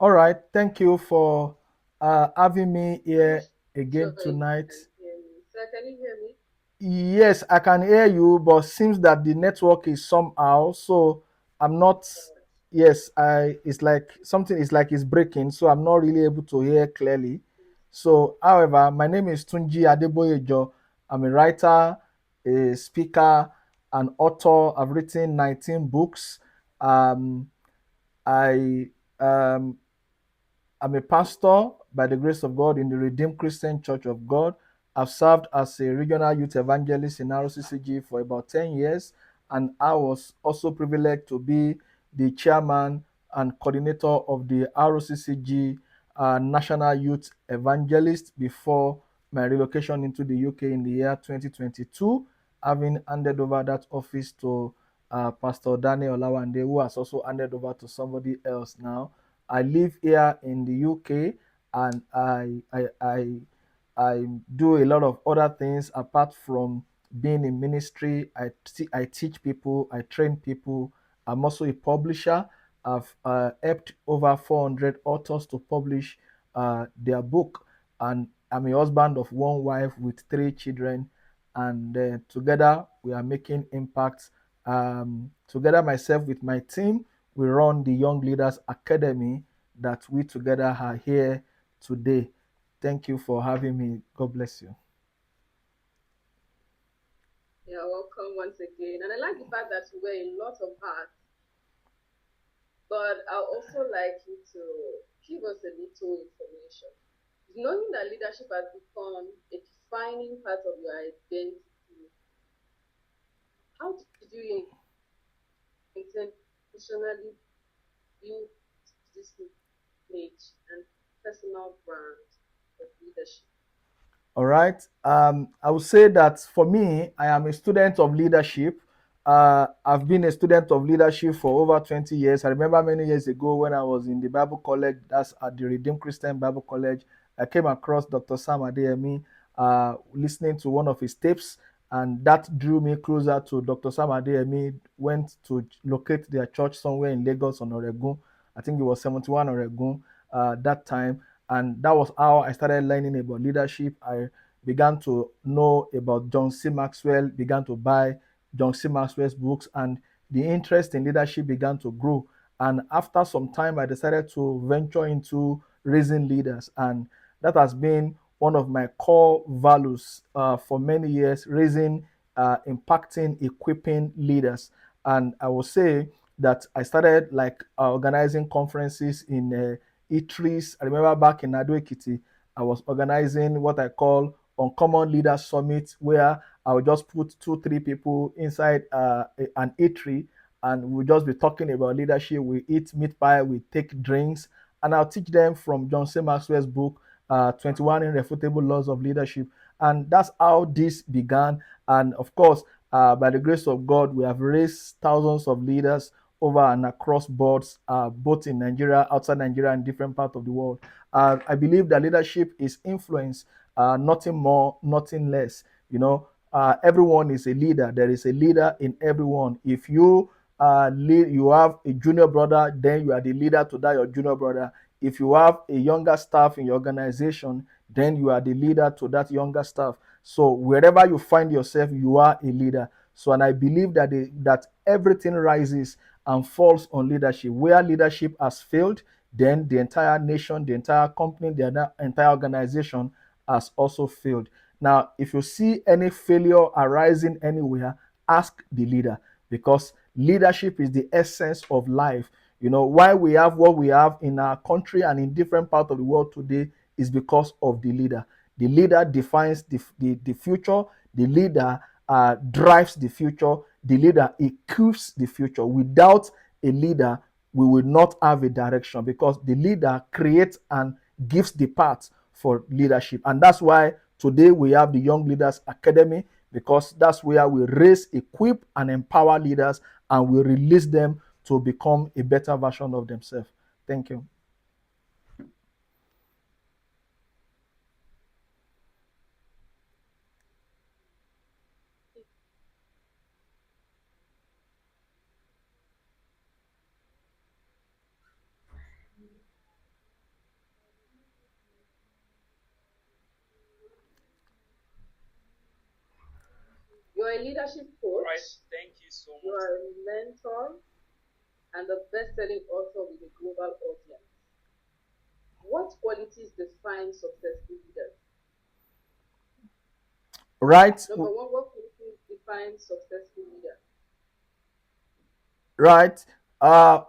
All right. Thank you for having me here Sure, again you tonight. can hear me. Sir, can you hear me? Yes, I can hear you, but seems that the network is somehow. So I'm not. Yes, I. It's like something is like it's breaking, so I'm not really able to hear clearly. So, however, my name is Tunji Adeboyejo. I'm a writer, a speaker, an author. I've written 19 books. I um, I'm a pastor by the grace of God in the Redeemed Christian Church of God. I've served as a regional youth evangelist in RCCG for about 10 years, and I was also privileged to be the chairman and coordinator of the RCCG National Youth Evangelist before my relocation into the UK in the year 2022, having handed over that office to Pastor Daniel Olawande, who has also handed over to somebody else now. I live here in the UK, and I do a lot of other things apart from being in ministry. I teach people, I train people. I'm also a publisher. I've helped over 400 authors to publish their book, and I'm a husband of one wife with three children, and together we are making impacts. Together, myself with my team, we run the Young Leaders Academy that we together are here today. Thank you for having me. God bless you. You're welcome once again. And I like the fact that you wear a lot of hats, but I also like you to give us a little information. Knowing that leadership has become a defining part of your identity, how did you intentionally build this image and personal brand of leadership? All right. I would say that for me, I am a student of leadership. I've been a student of leadership for over 20 years. I remember many years ago when I was in the Bible College, that's at the Redeemed Christian Bible College, I came across Dr. Sam Adeyemi, listening to one of his tapes, and that drew me closer to Dr. Sam Adeyemi. Went to locate their church somewhere in Lagos on Oregon. I think it was 71 Oregon that time, and that was how I started learning about leadership. I began to know about John C. Maxwell, began to buy John C. Maxwell's books, and the interest in leadership began to grow. And after some time, I decided to venture into raising leaders, and that has been one of my core values for many years: raising, impacting, equipping leaders. And I will say that I started like organizing conferences in eateries. I remember back in Ado Ekiti, I was organizing what I call Uncommon Leader Summit, where I would just put two, three people inside an eatery, and we'll just be talking about leadership. We eat meat pie, we take drinks, and I'll teach them from John C. Maxwell's book, 21 Irrefutable Laws of Leadership. And that's how this began. And of course, by the grace of God, we have raised thousands of leaders over and across boards, both in Nigeria, outside Nigeria, and different parts of the world. I believe that leadership is influence, nothing more, nothing less. You know, everyone is a leader. There is a leader in everyone. If you you have a junior brother, then you are the leader to that your junior brother. If you have a younger staff in your organization, then you are the leader to that younger staff. So wherever you find yourself, you are a leader. So, and I believe that that everything rises and falls on leadership. Where leadership has failed, then the entire nation, the entire company, the entire organization has also failed. Now, if you see any failure arising anywhere, ask the leader, because leadership is the essence of life. You know, why we have what we have in our country and in different parts of the world today is because of the leader. The leader defines the future. The leader drives the future. The leader equips the future. Without a leader, we will not have a direction, because the leader creates and gives the path for leadership. And that's why today we have the Young Leaders Academy, because that's where we raise, equip, and empower leaders, and we release them to become a better version of themselves. Thank you. You're a leadership coach. Right, thank you so much. You are a mentor and a best-selling author with a global audience. What qualities define successful leaders? Right. Number one, what qualities define successful leaders? Right.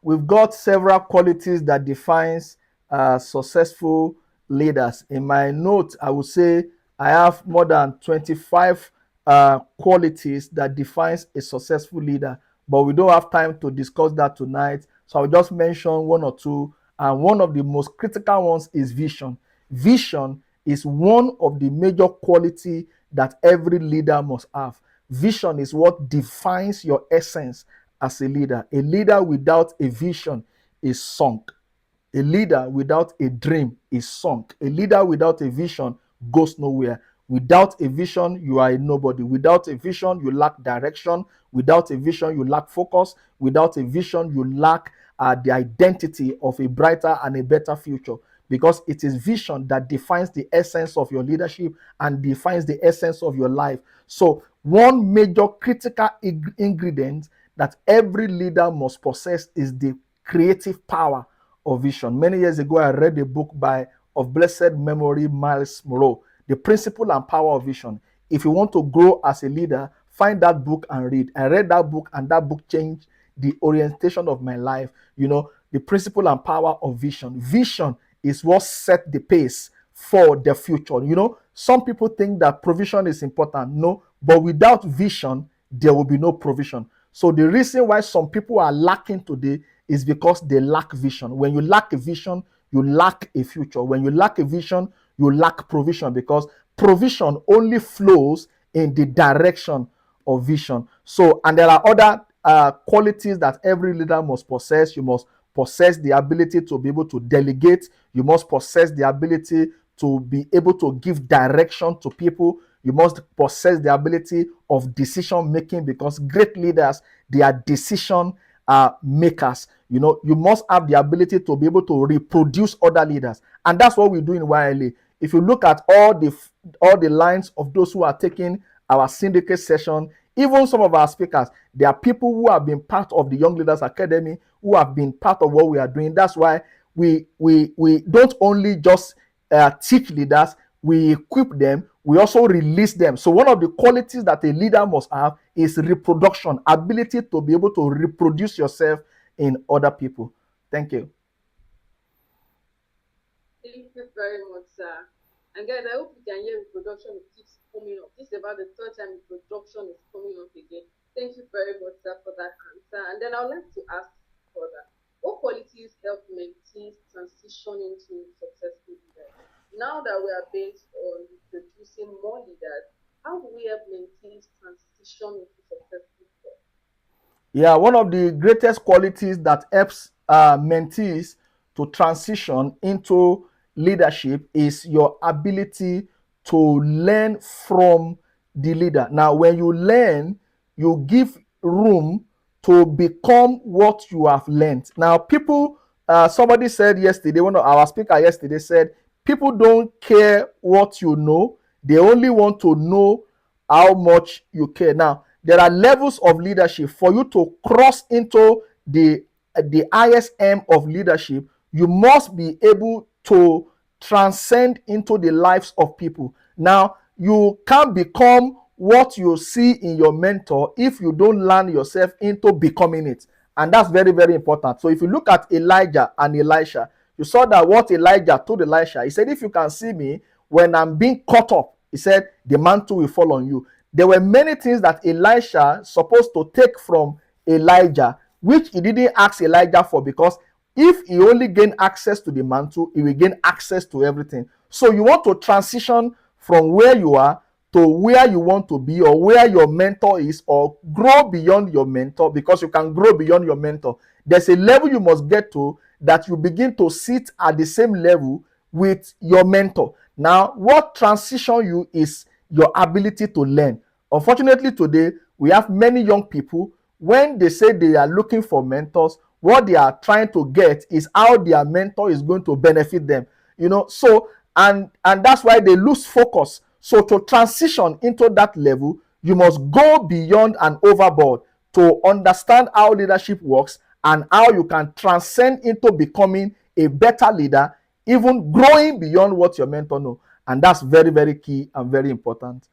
We've got several qualities that defines successful leaders. In my note, I would say I have more than 25 qualities that defines a successful leader, but we don't have time to discuss that tonight. So I'll just mention one or two. And one of the most critical ones is vision. Vision is one of the major quality that every leader must have. Vision is what defines your essence as a leader. A leader without a vision is sunk. A leader without a dream is sunk. A leader without a vision goes nowhere. Without a vision, you are a nobody. Without a vision, you lack direction. Without a vision, you lack focus. Without a vision, you lack the identity of a brighter and a better future. Because it is vision that defines the essence of your leadership and defines the essence of your life. So, one major critical ingredient that every leader must possess is the creative power of vision. Many years ago, I read a book of blessed memory, Miles Monroe, The Principle and Power of Vision. If you want to grow as a leader, find that book and read. I read that book, and that book changed the orientation of my life. The principle and power of vision. Vision is what set the pace for the future. Some people think that provision is important. No, but without vision, there will be no provision. So the reason why some people are lacking today is because they lack vision. When you lack a vision, you lack a future. When you lack a vision, you lack provision, because provision only flows in the direction of vision. So, and there are other qualities that every leader must possess. You must possess the ability to be able to delegate. You must possess the ability to be able to give direction to people. You must possess the ability of decision making, because great leaders, they are decision makers. You must have the ability to be able to reproduce other leaders, and that's what we do in YLA. If you look at all the lines of those who are taking our syndicate session, even some of our speakers, they are people who have been part of the Young Leaders Academy, who have been part of what we are doing. That's why we don't only just teach leaders, we equip them, we also release them. So one of the qualities that a leader must have is reproduction, ability to be able to reproduce yourself in other people. Thank you. Thank you very much, sir. And guys, I hope you can hear reproduction keeps coming up. This is about the third time reproduction is coming up again. Thank you very much, sir, for that answer. And then I would like to ask further, what qualities help mentees transition into successful leaders? Now that we are based on producing more leaders, how do we help mentees transition into successful leaders? Yeah, one of the greatest qualities that helps mentees to transition into leadership is your ability to learn from the leader. Now, when you learn, you give room to become what you have learned. Now, people, somebody said yesterday, one of our speaker yesterday said, people don't care what you know, they only want to know how much you care. Now, there are levels of leadership. For you to cross into the ISM of leadership, you must be able to transcend into the lives of people. Now, you can't become what you see in your mentor if you don't learn yourself into becoming it. And that's very, very important. So if you look at Elijah and Elisha, you saw that what Elijah told Elisha, he said, if you can see me when I'm being caught up, he said, the mantle will fall on you. There were many things that Elisha supposed to take from Elijah, which he didn't ask Elijah for, because if he only gained access to the mantle, he will gain access to everything. So you want to transition from where you are to where you want to be, or where your mentor is, or grow beyond your mentor, because you can grow beyond your mentor. There's a level you must get to that you begin to sit at the same level with your mentor. Now, what transition you is your ability to learn. Unfortunately, today, we have many young people, when they say they are looking for mentors, what they are trying to get is how their mentor is going to benefit them. So, and that's why they lose focus. So to transition into that level, You must go beyond and overboard to understand how leadership works and how you can transcend into becoming a better leader, even growing beyond what your mentor knows. And that's very, very key and very important.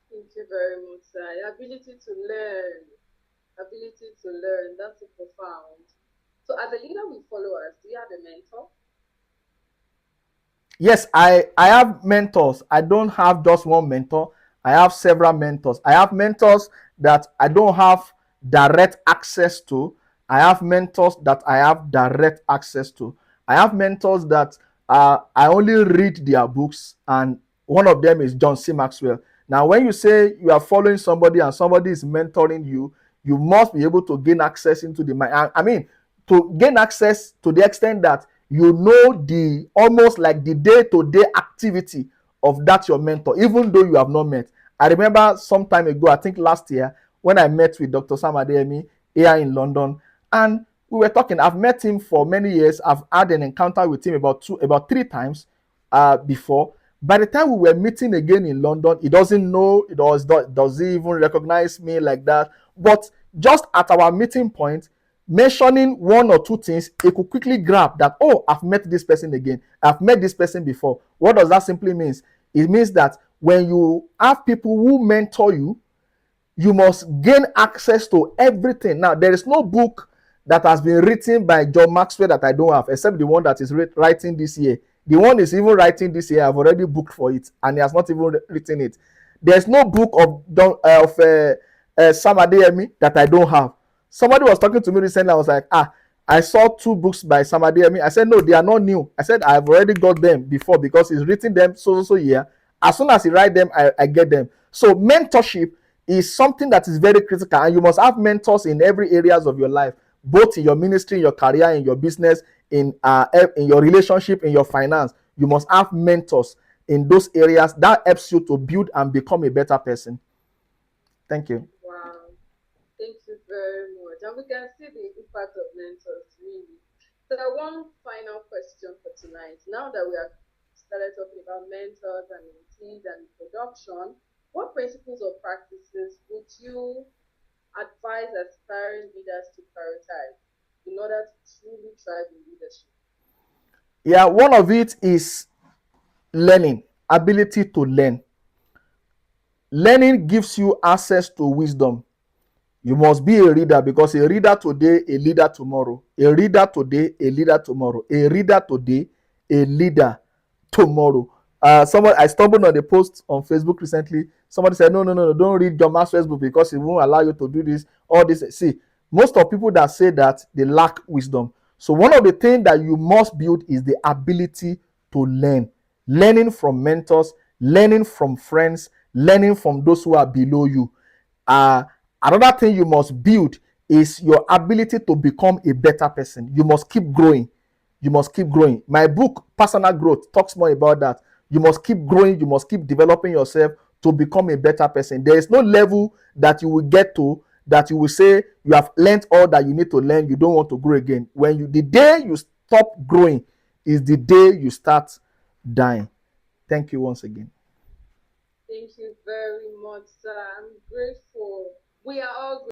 Thank you very much, sir. The ability to learn, that's so profound. So, as a leader with followers, do you have a mentor? Yes, I have mentors. I don't have just one mentor. I have several mentors. I have mentors that I don't have direct access to. I have mentors that I have direct access to. I have mentors that I only read their books, and one of them is John C. Maxwell. Now, when you say you are following somebody and somebody is mentoring you, you must be able to gain access into the mind. I mean, to gain access to the extent that you know the almost like the day-to-day activity of that your mentor, even though you have not met. I remember some time ago, I think last year, when I met with Dr. Sam Adeyemi here in London, and we were talking. I've met him for many years. I've had an encounter with him about 3 times before. By the time we were meeting again in London, he doesn't know, does he even recognize me like that? But just at our meeting point, mentioning one or two things, he could quickly grab that, oh, I've met this person again. I've met this person before. What does that simply mean? It means that when you have people who mentor you, you must gain access to everything. Now, there is no book that has been written by John Maxwell that I don't have, except the one that is writing this year. The one is even writing this year. I've already booked for it, and he has not even written it. There's no book of Sam Adeyemi that I don't have. Somebody was talking to me recently. I was like, I saw 2 books by Sam Adeyemi. I said, no, they are not new. I said, I've already got them before because he's written them so year. As soon as he write them, I get them. So mentorship is something that is very critical, and you must have mentors in every areas of your life, both in your ministry, in your career, in your business, in your relationship, in your finance. You must have mentors in those areas. That helps you to build and become a better person. Thank you. Wow. Thank you very much. And we can see the impact of mentors, really. So, one final question for tonight. Now that we have started talking about mentors and mentees and production, what principles or practices would you advise aspiring leaders to prioritize in order to truly thrive in leadership? Yeah, one of it is learning, ability to learn. Learning gives you access to wisdom. You must be a reader, because a reader today, a leader tomorrow. A reader today, a leader tomorrow. A reader today, a leader tomorrow. I stumbled on a post on Facebook recently. Somebody said, no, don't read John Maxwell's book because it won't allow you to do this, all this. See, most of people that say that, they lack wisdom. So one of the things that you must build is the ability to learn. Learning from mentors, learning from friends, learning from those who are below you. Another thing you must build is your ability to become a better person. You must keep growing. You must keep growing. My book, Personal Growth, talks more about that. You must keep growing. You must keep developing yourself to become a better person. There is no level that you will get to that you will say you have learned all that you need to learn. You don't want to grow again. The day you stop growing is the day you start dying. Thank you once again. Thank you very much, sir. I'm grateful. We are all